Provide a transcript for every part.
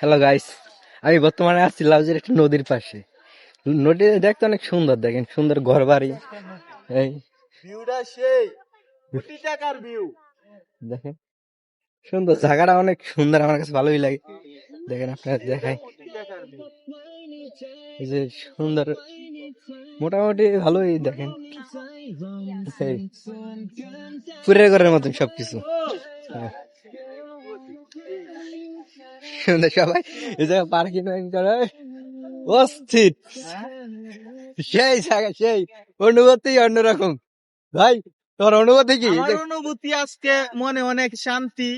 Hello guys, আমি বর্তমানে আছি লাউজের একটা নদীর পাশে। নদী দেখতে অনেক সুন্দর, দেখেন সুন্দর ঘর বাড়ি। এই ভিউটা সেই কোটি টাকার ভিউ। দেখেন সুন্দর জায়গাটা, অনেক সুন্দর, আমার কাছে ভালোই লাগে। দেখেন আপনার দেখাই, কোটি টাকার ভিউ। এই যে সুন্দর, মোটামুটি ভালোই দেখেন। এই পুরের ঘরের মতন সবকিছু। হ্যাঁ, সুন্দর সবাই এই জায়গায় পার্কিং করে অস্থির। সেই জায়গা, সেই অনুভূতি অন্যরকম। ভাই, তোর অনুভূতি কি? আমার অনুভূতি আজকে মনে অনেক শান্তি।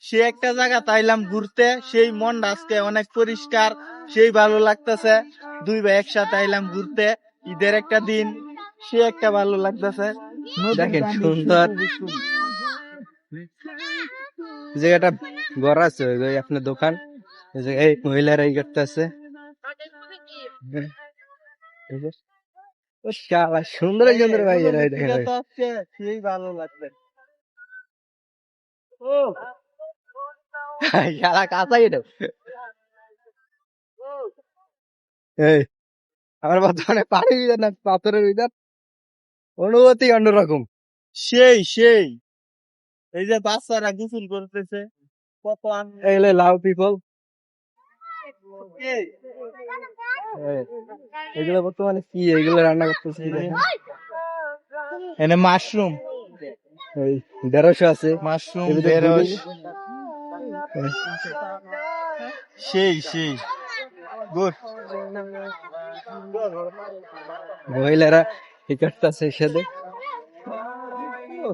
সে একটা জায়গা তাইলাম ঘুরতে, সেই মনটা আজকে অনেক পরিষ্কার, সেই ভালো লাগতেছে। দুই ভাই একসাথে আইলাম ঘুরতে, ঈদের একটা দিন, সে একটা ভালো লাগতেছে। দেখেন সুন্দর জায়গাটা, ঘর আছে ওই আপনার দোকান, এই যে এই মহিলারা এই করতে আছে। সুন্দর সুন্দর ভাই, এরা দেখেন ভাই। আজকে সেই ভালো লাগবে। ও সারা কাঁচাই এটা। এই আমার বর্তমানে পানি ভিতর না পাথরের ভিতর, অনুভূতি অন্যরকম। সেই সেই এই যে বাচ্চারা গোসল করতেছে, কত আনন্দ। এগুলো লাভ পিপল, এগুলো বর্তমানে কি, এগুলো রান্না করতেছে দেখেন। এনে মাশরুম এই 150 আছে মাশরুম এর ভিতর ঢেঁড়স, এই, সেই সেই গুড। মহিলারা কি করতেছে সাথে।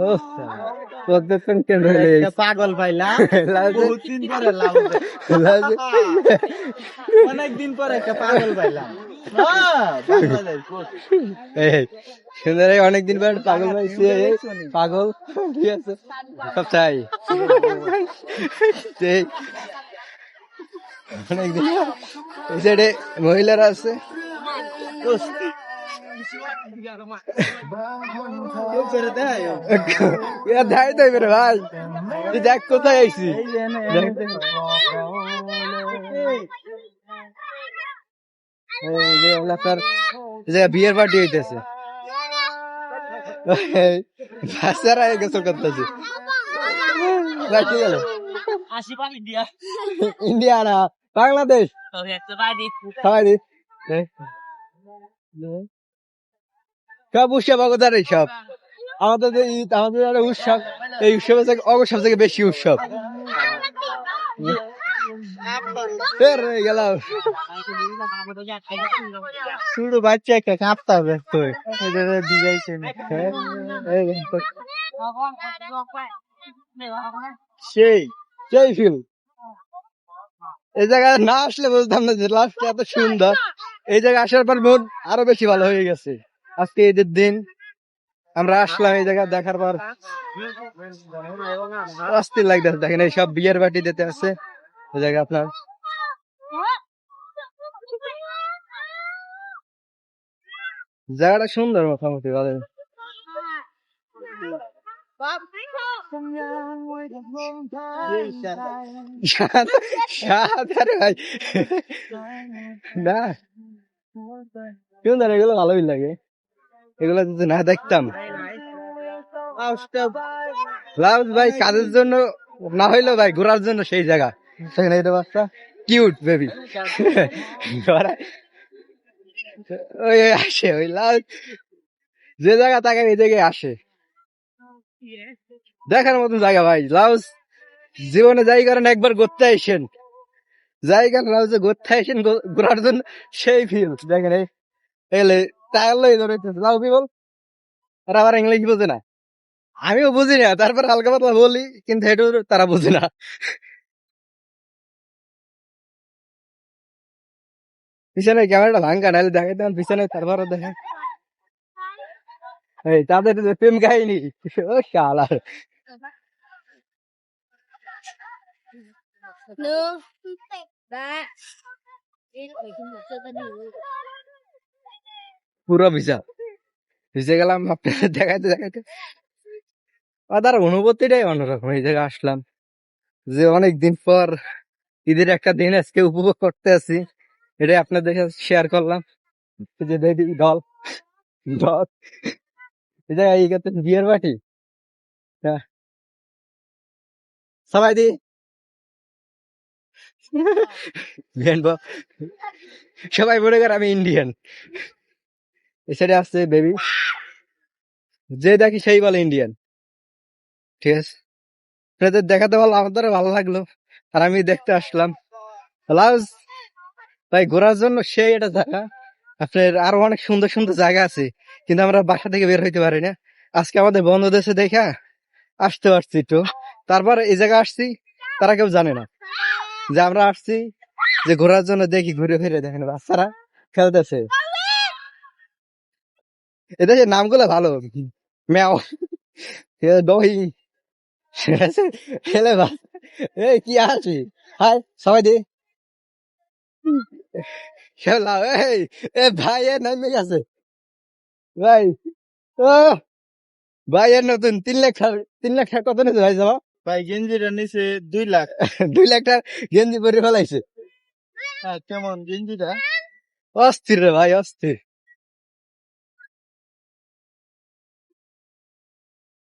ও পদ্মতন কেন হইলে একটা পাগল পাইলাম লাজে বহুত দিন পরে লাউজে। লাজে অনেকদিন পরে একটা পাগল পাইলাম। হ্যাঁ, বাংলাদেশ, good. এই সুন্দর, অনেকদিন পর পাগল পাইছি। এই পাগল কি আছে সব চাই। এই অনেকদিন এই সাইডে মহিলারা আছে। কেউ করে দেয়? দেয় তো এবারে ভাই, তুই দেখ কোথায় আইছি। এই যে এনে- দেখ। এনে দেখো। এই যে হলো আপনার এই জায়গায় বিয়ের পার্টি হইতেছে, বাচ্চারা গোসল করতেছে। কি গেল ইন্ডিয়া না বাংলাদেশ, সবাই দিস সব উৎসব অগতার, সব আমাদের যে ঈদ, আমাদের একটা উৎসব, এই উৎসবের থেকে সব থেকে বেশি উৎসব। গেলাম শুধু বাচ্চা একটা কাঁপতে হবে বুঝাইছে সেই সেই ফিল। এই জায়গায় না আসলে বলতাম না যে লাস্ট এত সুন্দর। এই জায়গায় আসার পর মন আরো বেশি ভালো হয়ে গেছে। আজকে ঈদের দিন আমরা আসলাম, এই জায়গা দেখার পর অস্থির লাগতেছে। দেখেন এই সব বিয়ের বাটি দিতে আছে এই জায়গা আপনার। জায়গাটা সুন্দর মোটামুটি ভালো। ভাই না সুন্দর, এগুলো ভালোই লাগে। এগুলো যদি না দেখতাম। লাউজ ভাই কাজের জন্য না হইলেও ভাই ঘোরার জন্য সেই জায়গা। সেখানে এটা বাচ্চা কিউট বেবি ওই আসে, ওই লাউজ যে জায়গা তাকে এই জায়গায় আসে। দেখার মতন জায়গা ভাই, লাউজ জীবনে যাই করেন একবার ঘুরতে আইসেন, জায়গা লাউজে ঘুরতে আইসেন ঘোরার জন্য সেই ফিল। দেখেন এই এলে তাহলে লাউ পিপল, আর আবার ইংলিশ বোঝে না, আমিও বুঝি না, তারপর হালকা পাতলা বলি, কিন্তু এটা তারা বুঝে না। পিছনে ক্যামেরাটা ভাঙ্গা, নাহলে দেখাই দেন পিছনে, তারপরে দেখেন এই তাদের যে প্রেম কাহিনী। ও শালা পুরো ভিজে গেলাম আপনাদের দেখাইতে দেখাইতে। আর তার অনুভূতিটাই অন্যরকম। এই জায়গায় আসলাম যে অনেকদিন পর ঈদের একটা দিন আজকে উপভোগ করতে আছি, এটাই আপনাদের সাথে শেয়ার করলাম। এই যে দেখি দল দল এই জায়গায় এই করতে বিয়ের পার্টি সবাই দি বিয়ান সবাই মনে করে আমি ইন্ডিয়ান। এছাড়া আসছে বেবি, যে দেখি সেই বলে ইন্ডিয়ান। ঠিক আছে, আপনাদের দেখাতে ভালো, আমাদের ভালো লাগলো, আর আমি দেখতে আসলাম। লাউজ ভাই ঘোরার জন্য সেই একটা জায়গা, আপনার আরো অনেক সুন্দর সুন্দর জায়গা আছে, কিন্তু আমরা বাসা থেকে বের হইতে পারি না। আজকে আমাদের বন্ধ দেশে দেখা আসতে পারছি একটু, তারপর এই জায়গা আসছি, তারা কেউ জানে না যে আমরা আসছি, যে ঘোরার জন্য দেখি ঘুরে ফিরে দেখেন বাচ্চারা খেলতেছে। এদেশের নামগুলো ভালো, ম্যাও, দহি, খেলে বা এই কি আছে, হাই সবাই দি খেলা। এই এ ভাই এ নামে গেছে ভাই, ও ভাই এর নতুন 3 লাখ, 3 লাখ টাকা কত নিয়েছে ভাই যাবা? ভাই গেঞ্জিটা নিচে 2 লাখ। 2 লাখ টাকা গেঞ্জি পরে ফেলাইছে। হ্যাঁ, কেমন গেঞ্জিটা? অস্থির রে ভাই, অস্থির।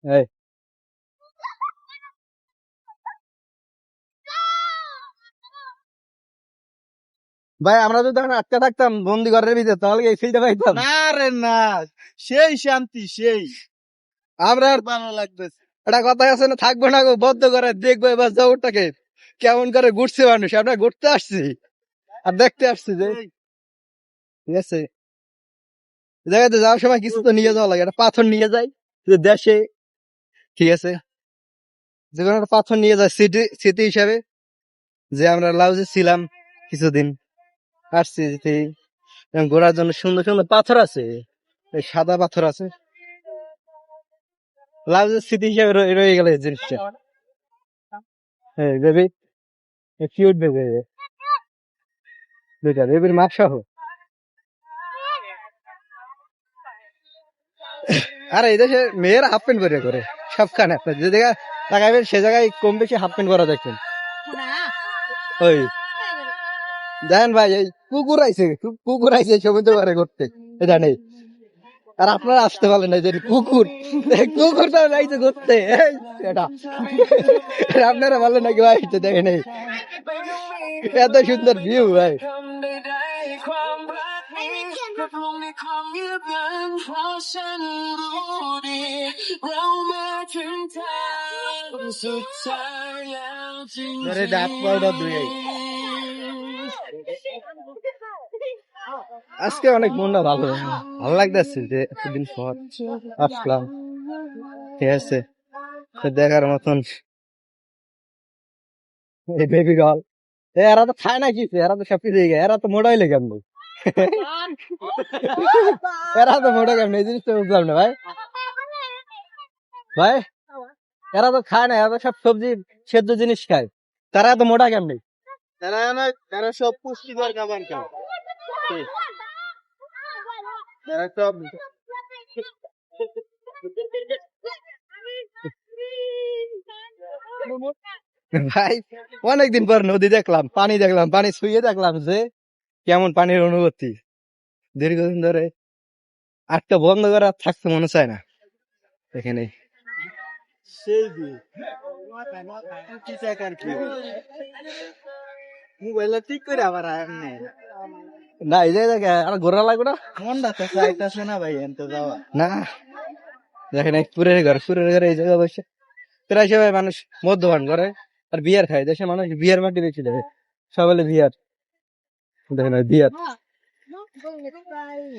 এই ভাই আমরা যদি তখন আটকা থাকতাম বন্দি ঘরের ভিতরে, তাহলে এই ফিল্ডে পাইতাম না রে না, সেই শান্তি সেই আমরা। ভালো লাগতেছে। একটা কথা আছে না, থাকবো না গো বদ্ধ করে দেখবো এবার জগৎটাকে কেমন করে ঘুরছে মানুষ। আমরা ঘুরতে আসছি আর দেখতে আসছি যে, ঠিক আছে, এই জায়গাতে যাওয়ার সময় কিছু তো নিয়ে যাওয়া লাগে, একটা পাথর নিয়ে যাই যে দেশে, ঠিক আছে, যে কোনো একটা পাথর নিয়ে যায় স্মৃতি স্মৃতি হিসাবে, যে আমরা লাউজে ছিলাম কিছুদিন, আসছি যে ঘোরার জন্য। সুন্দর সুন্দর পাথর আছে, এই সাদা পাথর আছে, লাউজের স্মৃতি হিসাবে রয়ে গেল এই জিনিসটা। হ্যাঁ বেবি, কিউট বেবি, দুইটা বেবির মা সহ। আর এই দেশে মেয়েরা হাফ প্যান্ট পরে করে সবখানে, আপনার যে জায়গায় তাকাইবেন সে জায়গায় কম বেশি হাফ প্যান্ট পরা দেখবেন। ওই দেখেন ভাই, এই কুকুর আইছে সমুদ্র পারে করতে, এটা নেই। আর আপনারা আসতে পারলেন না, যে কুকুরটা আইছে করতে, এটা আপনারা বললেন নাকি ভাই, দেখেন এই এত সুন্দর ভিউ ভাই। ধরে দাঁত পাউডার ধুয়ে আজকে অনেক মনটা ভালো, ভালো লাগতেছে যে এতদিন পর আসলাম, ঠিক আছে, তো দেখার মতন এই বেবি ডল। এরা তো খায় না কিছু, এরা তো সব কিছু এরা তো মোটা হইলে কেমন, এরা তো মোটা কেমন, এই জিনিসটা বুঝলাম না ভাই। ভাই এরা তো খায় না, এরা তো সব সবজি সেদ্ধ জিনিস খায়, তারা এত মোটা কেমনি? তারা সব পুষ্টিকর খাবার খায়। তারা সব ভাই অনেকদিন পর নদী দেখলাম, পানি ছুঁয়ে দেখলাম যে কেমন পানির অনুভূতি। দীর্ঘদিন ধরে আটটা বন্ধ করে আর থাকতে মনে চায় না এখানে। সেই কি চাকার কি মোবাইলে ঠিক করে আবার এমনি না এই জায়গায় আর ঘোরা লাগবে না, মনটা তো চাইতেছে না ভাই এনতে যাওয়া। না দেখেন এই পুরের ঘরে এই জায়গায় বসে প্রায় সবাই মানুষ মদ্যপান করে আর বিয়ার খায়। দেশে মানুষ বিয়ার মাটি বেশি দেবে, সবাই বিয়ার, দেখেন ওই বিয়ার,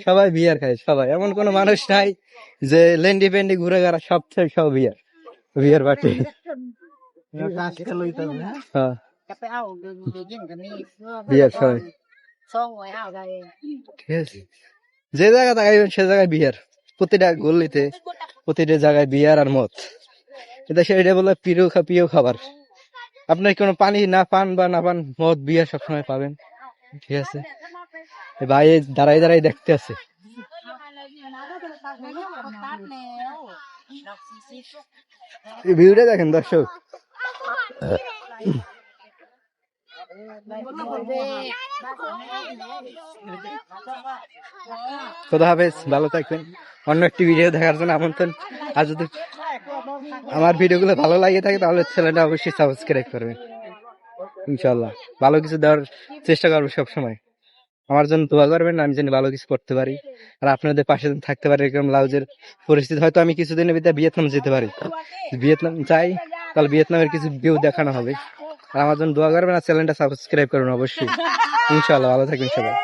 সবাই বিয়ার খায়। সবাই, এমন কোনো মানুষ নাই যে লেন্ডি পেন্ডি ঘুরে গেরা, সব থেকে সব বিয়ার, বিয়ার পার্টি। হ্যাঁ বিয়ার সবাই, ঠিক আছে, যে জায়গা তাকাইবেন সে জায়গায় বিয়ার, প্রতিটা গল্লিতে প্রতিটা জায়গায় বিয়ার আর মদ। এদেশে এটা বলে প্রিয় খাবার। আপনার কোনো পানি না পান বা না পান, মদ বিয়ার সবসময় পাবেন, ঠিক আছে। ভাই দাঁড়াই দাঁড়াই দেখতে আছে, এই ভিউটা দেখেন দর্শক। খোদা হাফেজ, ভালো থাকবেন। অন্য একটি ভিডিও দেখার জন্য আমন্ত্রণ। আর যদি আমার ভিডিওগুলো ভালো লাগে থাকে তাহলে চ্যানেলটা অবশ্যই সাবস্ক্রাইব করবেন। ইনশাল্লাহ ভালো কিছু দেওয়ার চেষ্টা করবো সবসময়। আমার জন্য দোয়া করবেন, আমি যেন ভালো কিছু করতে পারি আর আপনাদের পাশে যেন থাকতে পারি। এরকম লাউজের পরিস্থিতি হয়তো আমি কিছুদিনের ভিতরে ভিয়েতনাম যেতে পারি। ভিয়েতনাম যাই তাহলে ভিয়েতনামের কিছু ভিউ দেখানো হবে। আর আমার জন্য দোয়া করবেন আর চ্যানেলটা সাবস্ক্রাইব করবেন অবশ্যই। ইনশাল্লাহ ভালো থাকবেন সবাই।